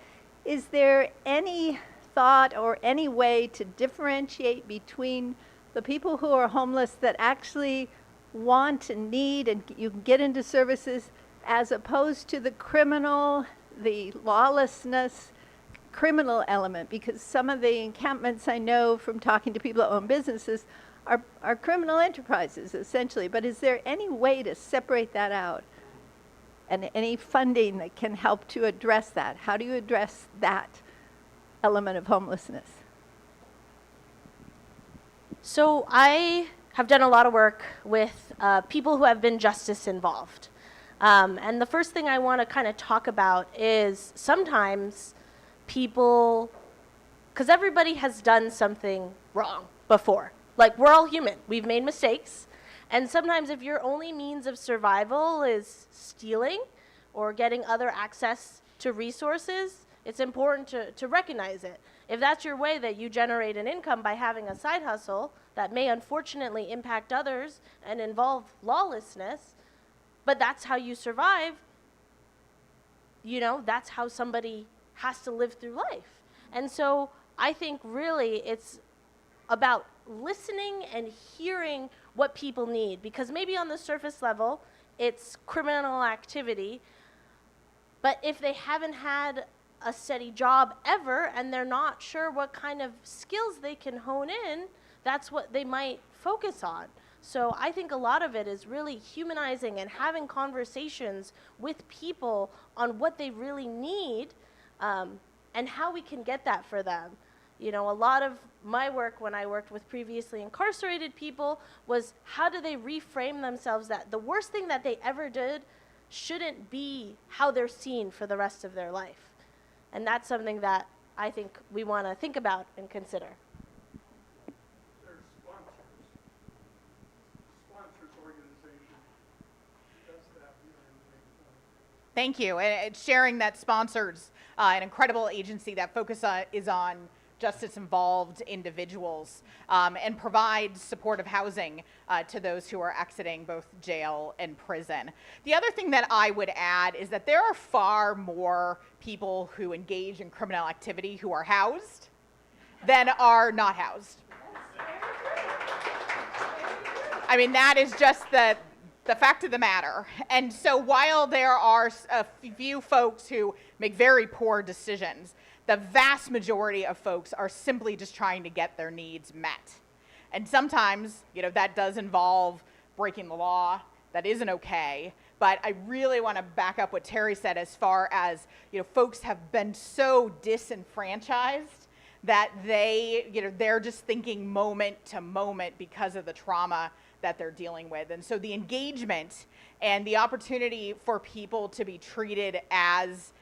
is there any thought or any way to differentiate between the people who are homeless that actually want and need and you can get into services, as opposed to the criminal, the lawlessness, criminal element? Because some of the encampments I know from talking to people that own businesses are criminal enterprises, essentially. But is there any way to separate that out? And any funding that can help to address that? How do you address that element of homelessness? So I have done a lot of work with people who have been justice involved. And the first thing I want to kind of talk about is sometimes people, because everybody has done something wrong before. Like, we're all human. We've made mistakes. And sometimes if your only means of survival is stealing or getting other access to resources, it's important to recognize it. If that's your way that you generate an income by having a side hustle that may unfortunately impact others and involve lawlessness, but that's how you survive, that's how somebody has to live through life. And so I think really it's about listening and hearing what people need, because maybe on the surface level it's criminal activity, but if they haven't had a steady job ever and they're not sure what kind of skills they can hone in, that's what they might focus on. So I think a lot of it is really humanizing and having conversations with people on what they really need, and how we can get that for them. A lot of my work when I worked with previously incarcerated people was how do they reframe themselves that the worst thing that they ever did shouldn't be how they're seen for the rest of their life. And that's something that I think we want to think about and consider. There's sponsors organization does that here in Maine. Thank you. And it's sharing that sponsors an incredible agency that is on justice-involved individuals, and provides supportive housing to those who are exiting both jail and prison. The other thing that I would add is that there are far more people who engage in criminal activity who are housed than are not housed. I mean, that is just the fact of the matter. And so while there are a few folks who make very poor decisions, the vast majority of folks are simply just trying to get their needs met. And sometimes, that does involve breaking the law. That isn't okay. But I really want to back up what Terry said as far as, folks have been so disenfranchised that they're just thinking moment to moment because of the trauma that they're dealing with. And so the engagement and the opportunity for people to be treated as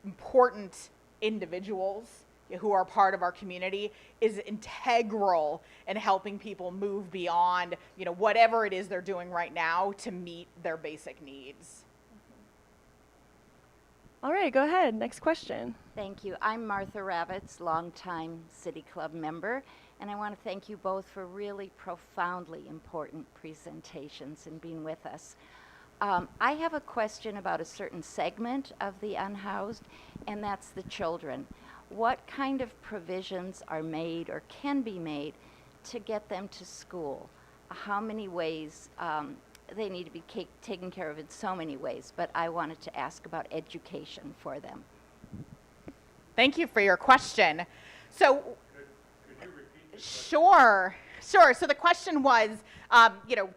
important individuals who are part of our community is integral in helping people move beyond, whatever it is they're doing right now to meet their basic needs. All right, go ahead. Next question. Thank you. I'm Martha Ravitz, longtime City Club member, and I want to thank you both for really profoundly important presentations and being with us. I have a question about a certain segment of the unhoused, and that's the children. What kind of provisions are made or can be made to get them to school? How many ways? They need to be taken care of in so many ways, but I wanted to ask about education for them. Thank you for your question. So, Could you repeat the question? Sure. So the question was,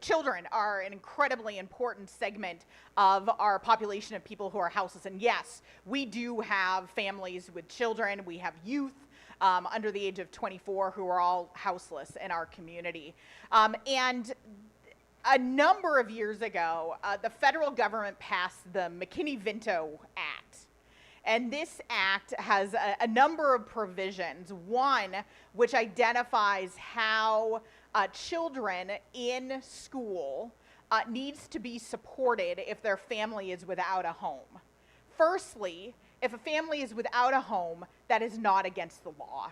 children are an incredibly important segment of our population of people who are houseless. And yes, we do have families with children. We have youth under the age of 24 who are all houseless in our community. And a number of years ago, the federal government passed the McKinney-Vento Act. And this act has a number of provisions. One, which identifies how children in school needs to be supported if their family is without a home. Firstly, if a family is without a home, that is not against the law.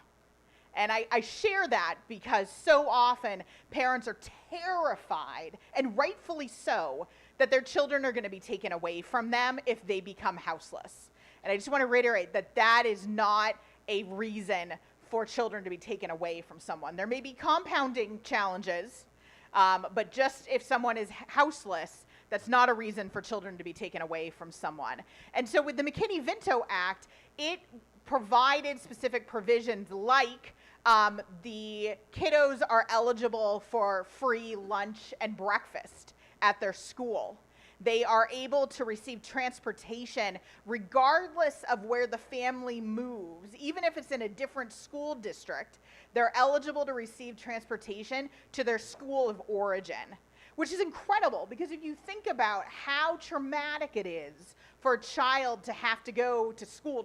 And I share that because so often parents are terrified, and rightfully so, that their children are going to be taken away from them if they become houseless. And I just want to reiterate that that is not a reason for children to be taken away from someone. There may be compounding challenges, but just if someone is houseless, that's not a reason for children to be taken away from someone. And so with the McKinney-Vento Act, it provided specific provisions like the kiddos are eligible for free lunch and breakfast at their school. They are able to receive transportation regardless of where the family moves. Even if it's in a different school district, they're eligible to receive transportation to their school of origin, which is incredible because if you think about how traumatic it is for a child to have to go to school,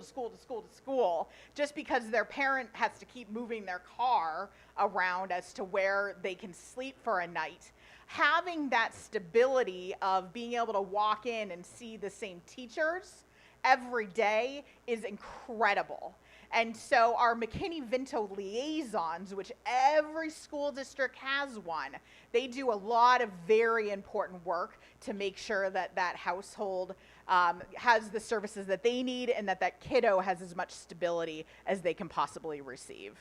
just because their parent has to keep moving their car around as to where they can sleep for a night. Having that stability of being able to walk in and see the same teachers every day is incredible. And so our McKinney-Vento liaisons, which every school district has one, they do a lot of very important work to make sure that that household has the services that they need and that that kiddo has as much stability as they can possibly receive.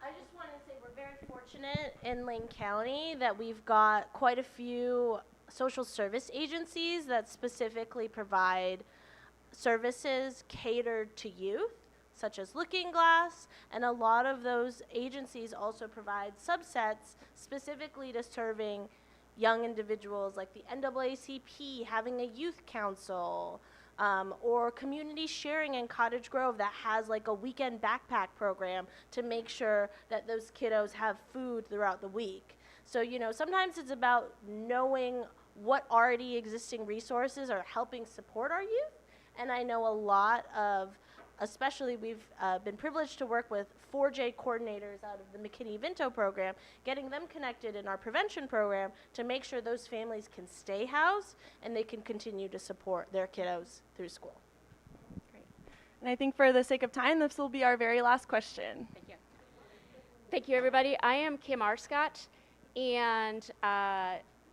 I just want to say we're very fortunate in Lane County that we've got quite a few social service agencies that specifically provide services catered to youth, such as Looking Glass, and a lot of those agencies also provide subsets specifically to serving young individuals, like the NAACP having a youth council, or community sharing in Cottage Grove that has like a weekend backpack program to make sure that those kiddos have food throughout the week. So, you know, sometimes it's about knowing what already existing resources are helping support our youth. And I know a lot of, especially we've been privileged to work with 4J coordinators out of the McKinney-Vento program, getting them connected in our prevention program to make sure those families can stay housed and they can continue to support their kiddos through school. Great. And I think for the sake of time, this will be our very last question. Thank you. Thank you, everybody. I am Kim Arscott, and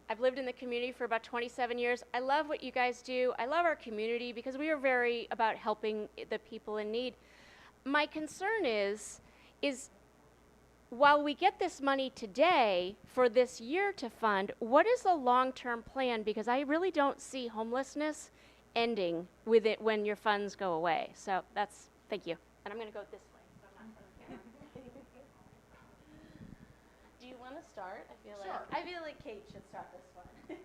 I've lived in the community for about 27 years. I love what you guys do. I love our community because we are very about helping the people in need. My concern is while we get this money today for this year to fund, what is the long-term plan? Because I really don't see homelessness ending with it when your funds go away. So that's, thank you. And I'm going to go this way. So I'm not Do you want to start? Sure. I feel like Kate should start this one.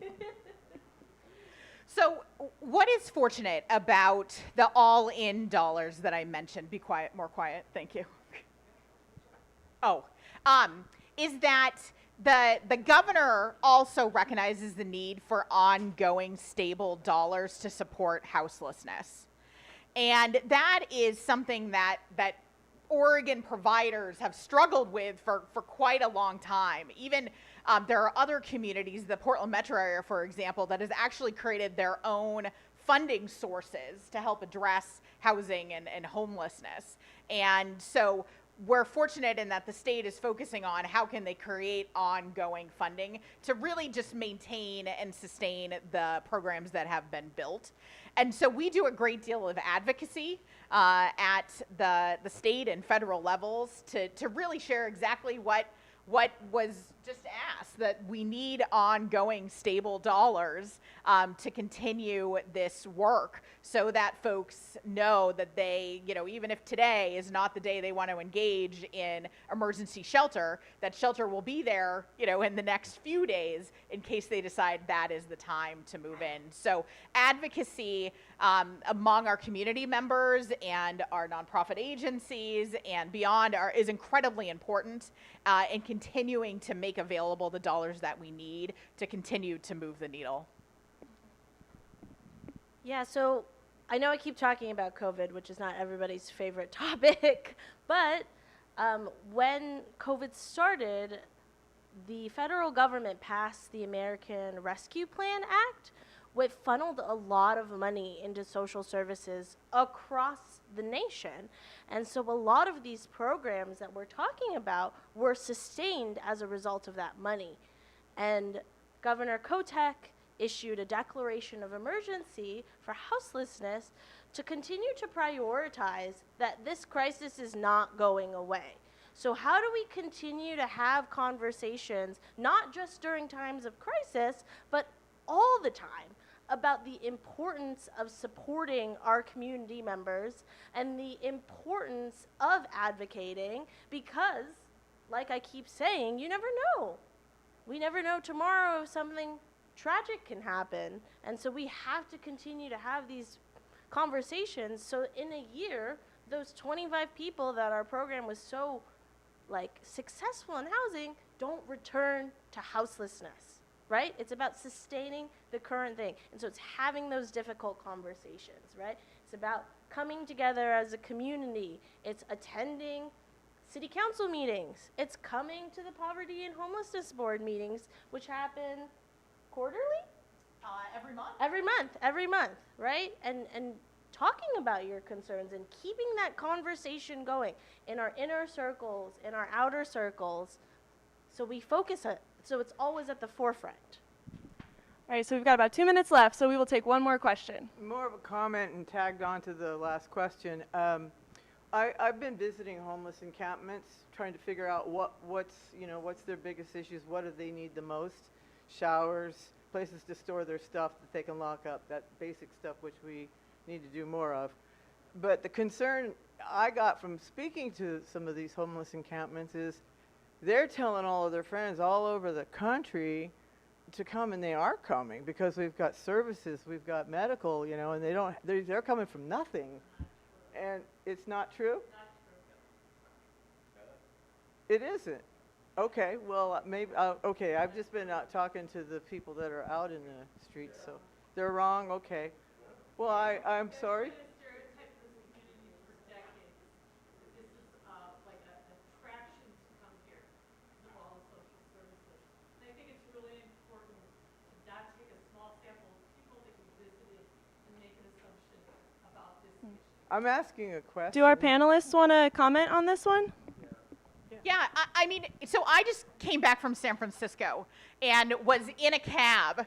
So what is fortunate about the all-in dollars that I mentioned? Be quiet, more quiet, thank you. Is that the governor also recognizes the need for ongoing stable dollars to support houselessness. And that is something that Oregon providers have struggled with for quite a long time. Even there are other communities, the Portland metro area, for example, that has actually created their own funding sources to help address housing and homelessness. And so we're fortunate in that the state is focusing on how can they create ongoing funding to really just maintain and sustain the programs that have been built. And so we do a great deal of advocacy at the state and federal levels to really share exactly what was just asked, that we need ongoing stable dollars to continue this work so that folks know that they, you know, even if today is not the day they want to engage in emergency shelter, that shelter will be there, you know, in the next few days in case they decide that is the time to move in. So advocacy among our community members and our nonprofit agencies and beyond is incredibly important in continuing to make available the dollars that we need to continue to move the needle. Yeah, so I know I keep talking about COVID, which is not everybody's favorite topic, but when COVID started, the federal government passed the American Rescue Plan Act, which funneled a lot of money into social services across the nation. And so a lot of these programs that we're talking about were sustained as a result of that money. And Governor Kotek issued a declaration of emergency for houselessness to continue to prioritize that this crisis is not going away. So how do we continue to have conversations, not just during times of crisis, but all the time, about the importance of supporting our community members and the importance of advocating? Because, like I keep saying, you never know. We never know tomorrow if something tragic can happen. And so we have to continue to have these conversations so in a year, those 25 people that our program was so successful in housing don't return to houselessness, right? It's about sustaining the current thing. And so it's having those difficult conversations, right? It's about coming together as a community. It's attending city council meetings. It's coming to the Poverty and Homelessness Board meetings, which happen quarterly? Every month. Every month, right? And talking about your concerns and keeping that conversation going in our inner circles, in our outer circles, so we focus it, so it's always at the forefront. All right, so we've got about 2 minutes left, so we will take one more question. More of a comment and tagged on to the last question. I've been visiting homeless encampments, trying to figure out what's their biggest issues, what do they need the most, showers, places to store their stuff that they can lock up, that basic stuff which we need to do more of. But the concern I got from speaking to some of these homeless encampments is they're telling all of their friends all over the country to come, and they are coming because we've got services, we've got medical, and they're coming from nothing. And it's not true? It isn't. Okay, well, maybe, okay, I've just been out talking to the people that are out in the streets, so they're wrong, okay. Well, I'm sorry? I'm asking a question. Do our panelists want to comment on this one? Yeah, I mean, so I just came back from San Francisco and was in a cab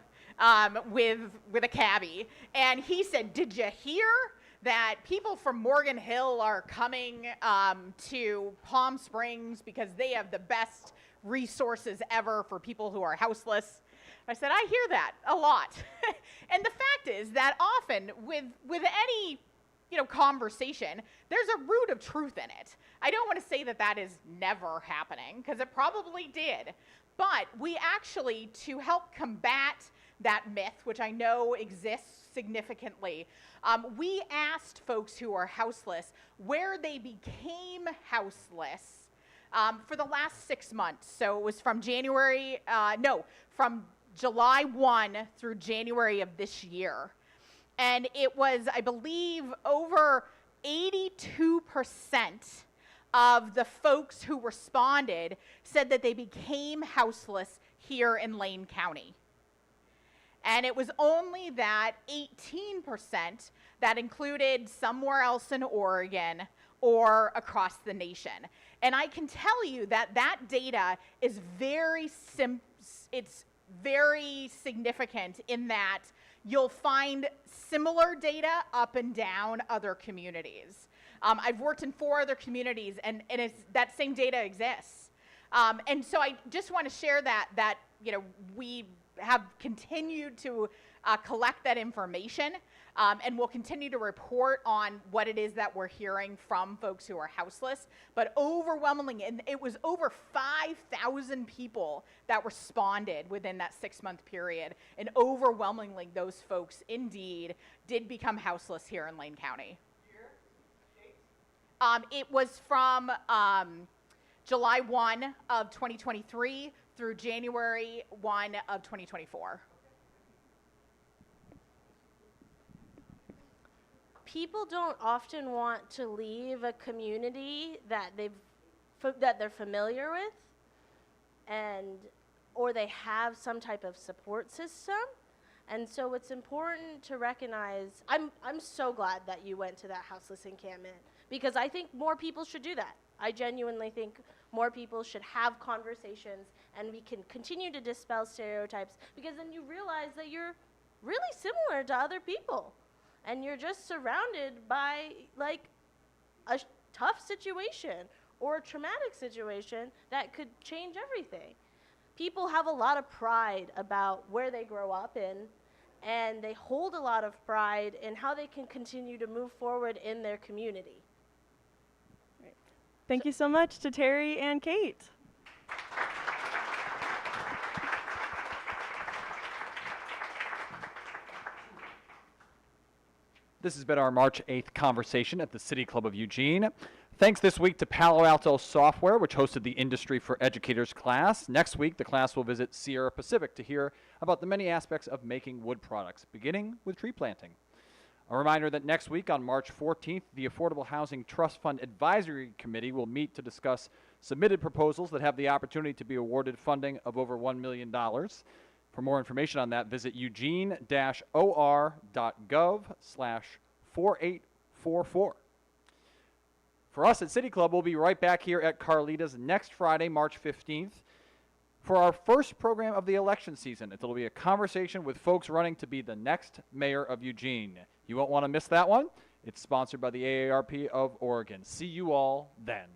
with a cabbie, and he said, "Did you hear that people from Morgan Hill are coming to Palm Springs because they have the best resources ever for people who are houseless?" I said, "I hear that a lot." And the fact is that often with any conversation, there's a root of truth in it. I don't want to say that that is never happening, because it probably did. But we actually, to help combat that myth, which I know exists significantly, we asked folks who are houseless where they became houseless for the last 6 months. So it was from from July 1 through January of this year. And it was, I believe, over 82% of the folks who responded said that they became houseless here in Lane County. And it was only that 18% that included somewhere else in Oregon or across the nation. And I can tell you that that data is it's very significant in that you'll find similar data up and down other communities. I've worked in 4 other communities, and that same data exists. And so I just want to share that we have continued to collect that information, and we'll continue to report on what it is that we're hearing from folks who are houseless. But overwhelmingly, and it was over 5,000 people that responded within that 6-month period, and overwhelmingly those folks indeed did become houseless here in Lane County. It was from July 1 of 2023 through January 1 of 2024. People don't often want to leave a community that they're familiar with, or they have some type of support system. And so it's important to recognize, I'm so glad that you went to that houseless encampment, because I think more people should do that. I genuinely think more people should have conversations, and we can continue to dispel stereotypes, because then you realize that you're really similar to other people, and you're just surrounded by like a tough situation or a traumatic situation that could change everything. People have a lot of pride about where they grow up in, and they hold a lot of pride in how they can continue to move forward in their community. Thank you so much to Terry and Kate. This has been our March 8th conversation at the City Club of Eugene. Thanks this week to Palo Alto Software, which hosted the Industry for Educators class. Next week, the class will visit Sierra Pacific to hear about the many aspects of making wood products, beginning with tree planting. A reminder that next week on March 14th, the Affordable Housing Trust Fund Advisory Committee will meet to discuss submitted proposals that have the opportunity to be awarded funding of over $1 million. For more information on that, visit eugene-or.gov/4844. For us at City Club, we'll be right back here at Carlita's next Friday, March 15th, for our first program of the election season. It'll be a conversation with folks running to be the next mayor of Eugene. You won't want to miss that one. It's sponsored by the AARP of Oregon. See you all then.